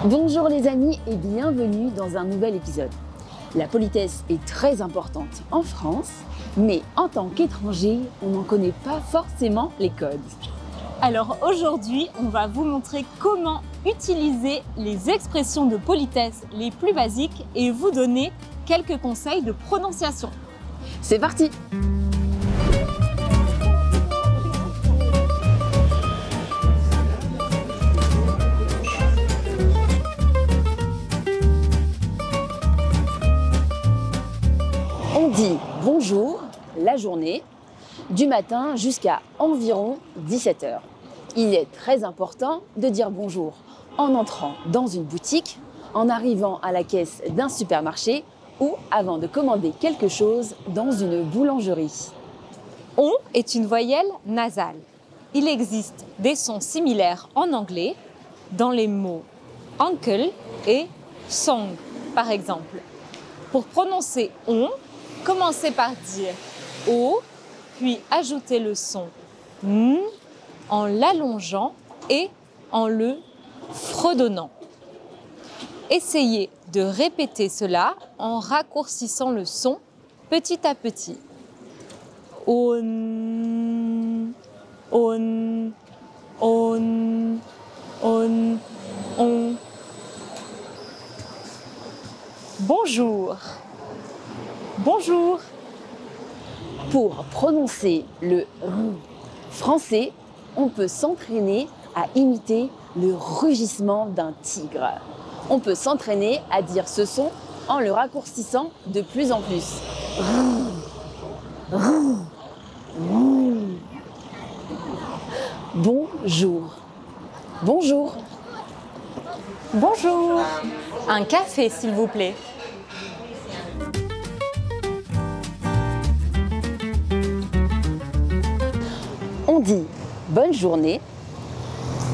Bonjour les amis et bienvenue dans un nouvel épisode. La politesse est très importante en France, mais en tant qu'étranger, on n'en connaît pas forcément les codes. Alors aujourd'hui, on va vous montrer comment utiliser les expressions de politesse les plus basiques et vous donner quelques conseils de prononciation. C'est parti! On dit bonjour la journée, du matin jusqu'à environ 17 h. Il est très important de dire bonjour en entrant dans une boutique, en arrivant à la caisse d'un supermarché ou avant de commander quelque chose dans une boulangerie. On est une voyelle nasale. Il existe des sons similaires en anglais dans les mots uncle et song, par exemple. Pour prononcer on, commencez par dire O, puis ajoutez le son N en l'allongeant et en le fredonnant. Essayez de répéter cela en raccourcissant le son petit à petit. On, on, on, on. Bonjour. Bonjour. Pour prononcer le R français, on peut s'entraîner à imiter le rugissement d'un tigre. On peut s'entraîner à dire ce son en le raccourcissant de plus en plus. Bonjour. Bonjour. Bonjour. Un café, s'il vous plaît. On dit bonne journée,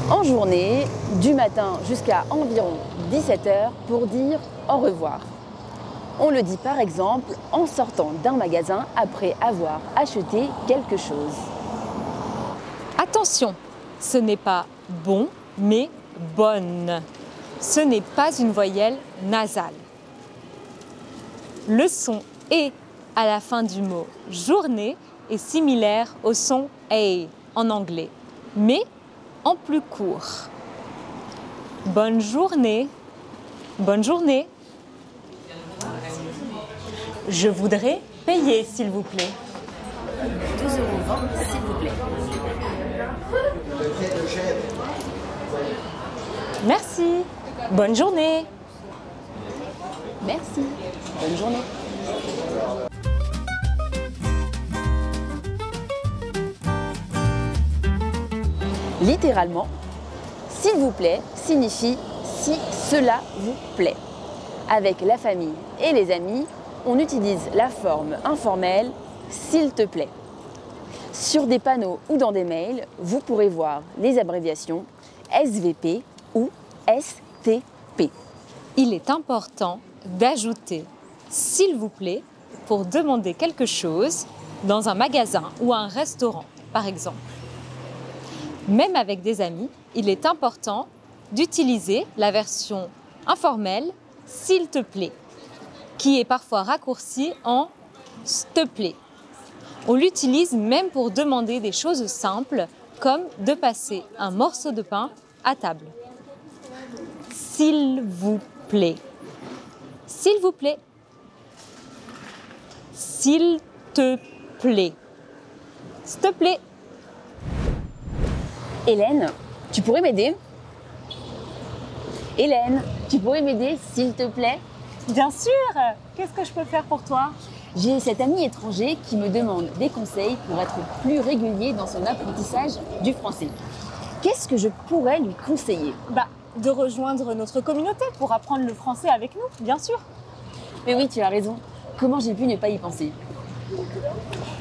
en journée, du matin jusqu'à environ 17 h pour dire au revoir. On le dit par exemple en sortant d'un magasin après avoir acheté quelque chose. Attention, ce n'est pas bon, mais bonne. Ce n'est pas une voyelle nasale. Le son « et » à la fin du mot « journée » est similaire au son « a » en anglais, mais en plus court. Bonne journée. Bonne journée. Je voudrais payer, s'il vous plaît. 2,20 € s'il vous plaît. Merci. Bonne journée. Merci. Bonne journée. Littéralement, s'il vous plaît signifie si cela vous plaît. Avec la famille et les amis, on utilise la forme informelle s'il te plaît. Sur des panneaux ou dans des mails, vous pourrez voir les abréviations SVP ou STP. Il est important d'ajouter « s'il vous plaît » pour demander quelque chose dans un magasin ou un restaurant, par exemple. Même avec des amis, il est important d'utiliser la version informelle « s'il te plaît » qui est parfois raccourcie en « s'te plaît ». On l'utilise même pour demander des choses simples comme de passer un morceau de pain à table. S'il vous plaît. S'il vous plaît. S'il te plaît. S'il te plaît. Hélène, tu pourrais m'aider? Hélène, tu pourrais m'aider s'il te plaît? Bien sûr. Qu'est-ce que je peux faire pour toi? J'ai cet ami étranger qui me demande des conseils pour être plus régulier dans son apprentissage du français. Qu'est-ce que je pourrais lui conseiller? De rejoindre notre communauté pour apprendre le français avec nous, bien sûr. Mais oui, tu as raison. Comment j'ai pu ne pas y penser?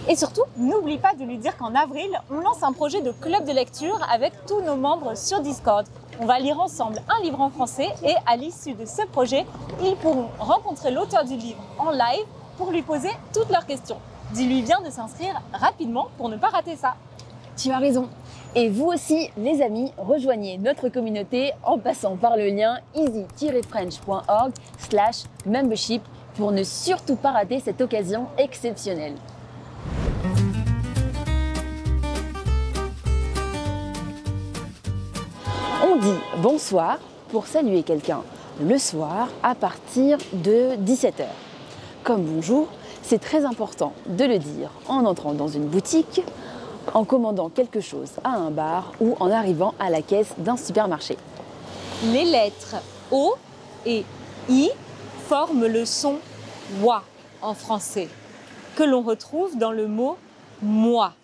Et surtout, n'oublie pas de lui dire qu'en avril, on lance un projet de club de lecture avec tous nos membres sur Discord. On va lire ensemble un livre en français et à l'issue de ce projet, ils pourront rencontrer l'auteur du livre en live pour lui poser toutes leurs questions. Dis-lui bien de s'inscrire rapidement pour ne pas rater ça. Tu as raison. Et vous aussi, les amis, rejoignez notre communauté en passant par le lien easy-french.org/membership pour ne surtout pas rater cette occasion exceptionnelle. On dit bonsoir pour saluer quelqu'un le soir à partir de 17h. Comme bonjour, c'est très important de le dire en entrant dans une boutique, en commandant quelque chose à un bar ou en arrivant à la caisse d'un supermarché. Les lettres O et I forment le son wa en français, que l'on retrouve dans le mot moi.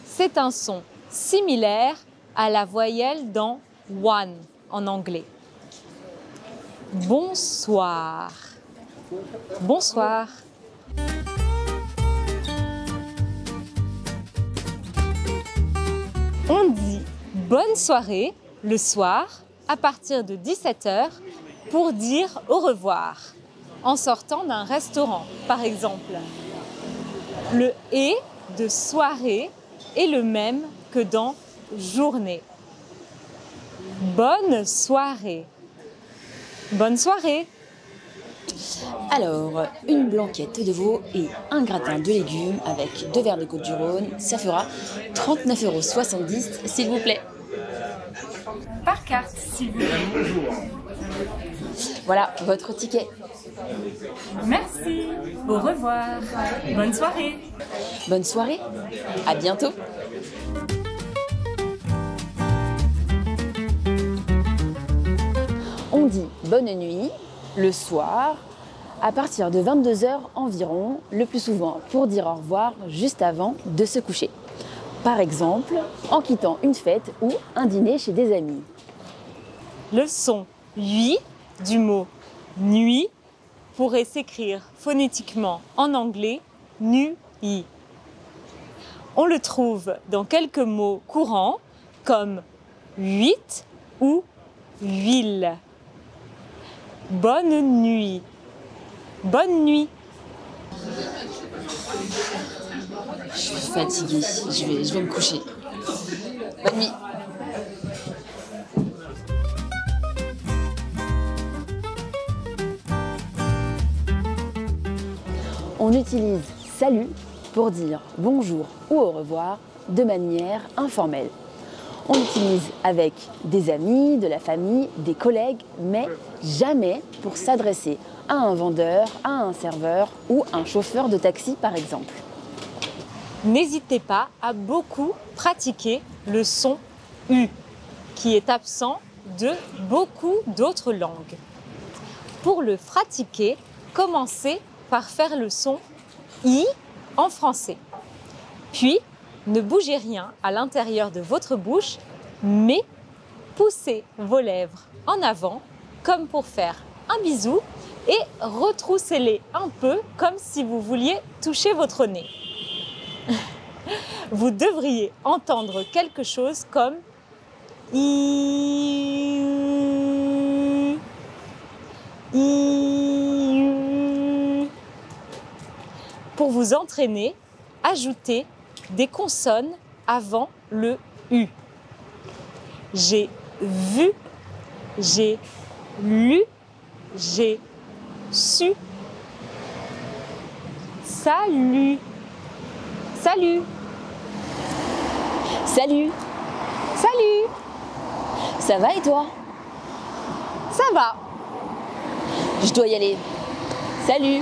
C'est un son similaire à la voyelle dans one en anglais. Bonsoir. Bonsoir. On dit bonne soirée le soir à partir de 17h pour dire au revoir en sortant d'un restaurant, par exemple. Le « et » de soirée est le même que dans journée. Bonne soirée. Bonne soirée. Alors, une blanquette de veau et un gratin de légumes avec 2 verres de Côtes-du-Rhône, ça fera 39,70 € s'il vous plaît. Par carte, s'il vous plaît. Voilà votre ticket. Merci. Au revoir. Bonne soirée. Bonne soirée. À bientôt. On dit bonne nuit le soir à partir de 22h environ, le plus souvent pour dire au revoir juste avant de se coucher. Par exemple, en quittant une fête ou un dîner chez des amis. Le son « ui » du mot « nuit » pourrait s'écrire phonétiquement en anglais « nu-i ». On le trouve dans quelques mots courants comme « huit » ou « huile ». Bonne nuit. Bonne nuit. Je suis fatiguée, je vais me coucher. Bonne nuit. On utilise salut pour dire bonjour ou au revoir de manière informelle. On l'utilise avec des amis, de la famille, des collègues, mais jamais pour s'adresser à un vendeur, à un serveur ou un chauffeur de taxi par exemple. N'hésitez pas à beaucoup pratiquer le son U, qui est absent de beaucoup d'autres langues. Pour le pratiquer, commencez par faire le son I en français. Puis, ne bougez rien à l'intérieur de votre bouche, mais poussez vos lèvres en avant, comme pour faire un bisou, et retroussez-les un peu, comme si vous vouliez toucher votre nez. Vous devriez entendre quelque chose comme I, I. Pour vous entraîner, ajoutez des consonnes avant le U. J'ai vu, j'ai lu, j'ai su. Salut. Salut. Salut. Salut. Ça va et toi? Ça va. Je dois y aller. Salut.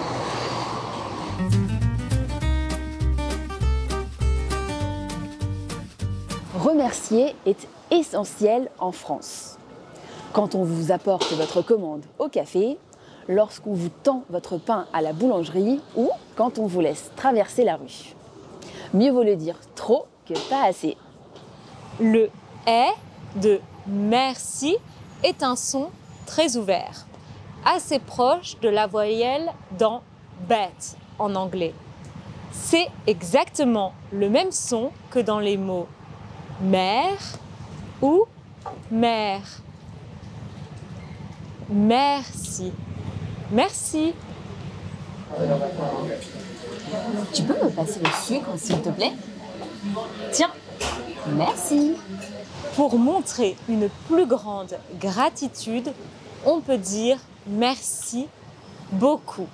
Remercier est essentiel en France. Quand on vous apporte votre commande au café, lorsqu'on vous tend votre pain à la boulangerie ou quand on vous laisse traverser la rue. Mieux vaut le dire trop que pas assez. Le « est » de « merci » est un son très ouvert, assez proche de la voyelle dans « bet » en anglais. C'est exactement le même son que dans les mots « mère » ou « mère ». Merci. Merci. Tu peux me passer le sucre, s'il te plaît? Tiens, Merci. Pour montrer une plus grande gratitude, on peut dire merci beaucoup.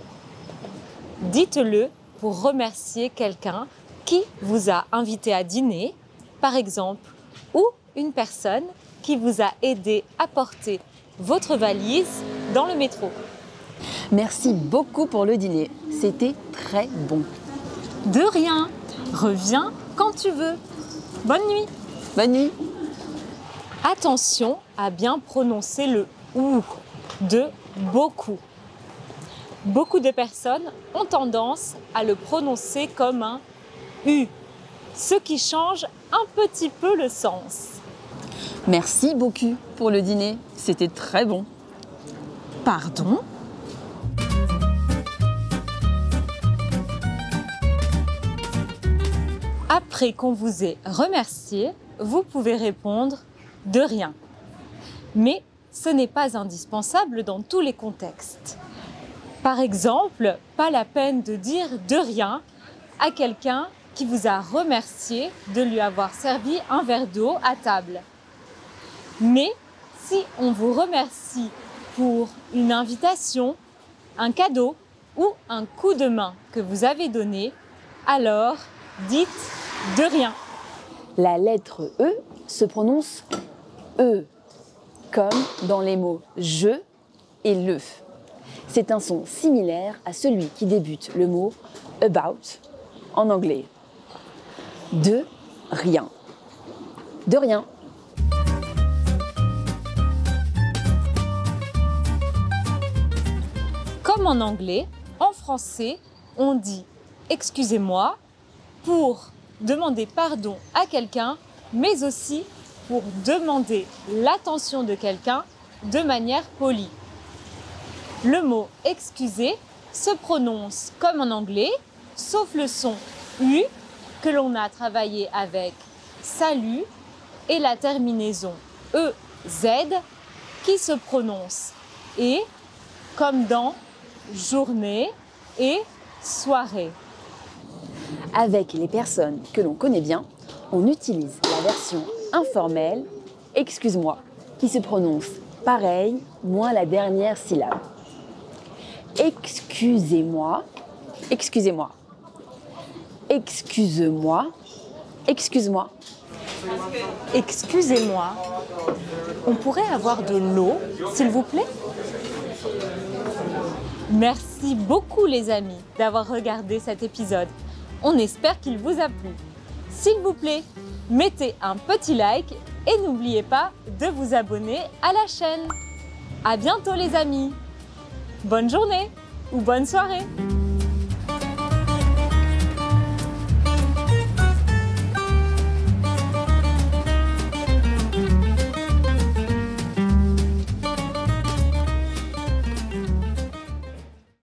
Dites-le pour remercier quelqu'un qui vous a invité à dîner, par exemple, ou une personne qui vous a aidé à porter votre valise dans le métro. Merci beaucoup pour le dîner. C'était très bon. De rien. Reviens quand tu veux. Bonne nuit. Bonne nuit. Attention à bien prononcer le « ou » de « beaucoup ». Beaucoup de personnes ont tendance à le prononcer comme un « u », ce qui change un petit peu le sens. Merci beaucoup pour le dîner. C'était très bon. Pardon ? Après qu'on vous ait remercié, vous pouvez répondre « de rien ». Mais ce n'est pas indispensable dans tous les contextes. Par exemple, pas la peine de dire « de rien » à quelqu'un qui vous a remercié de lui avoir servi un verre d'eau à table. Mais si on vous remercie pour une invitation, un cadeau ou un coup de main que vous avez donné, alors dites « de rien ». La lettre E se prononce E, comme dans les mots je et le. C'est un son similaire à celui qui débute le mot about en anglais. De rien. De rien. Comme en anglais, en français, on dit « excusez-moi » pour demander pardon à quelqu'un, mais aussi pour demander l'attention de quelqu'un de manière polie. Le mot « excuser » se prononce comme en anglais, sauf le son « u » que l'on a travaillé avec « salut » et la terminaison « ez » qui se prononce « et » comme dans « journée » et « soirée ». Avec les personnes que l'on connaît bien, on utilise la version informelle « excuse-moi » qui se prononce pareil, moins la dernière syllabe. Excusez-moi, excusez-moi. Excuse-moi, excuse-moi. Excusez-moi, on pourrait avoir de l'eau, s'il vous plaît ? Merci beaucoup les amis d'avoir regardé cet épisode. On espère qu'il vous a plu. S'il vous plaît, mettez un petit like et n'oubliez pas de vous abonner à la chaîne. À bientôt les amis. Bonne journée ou bonne soirée.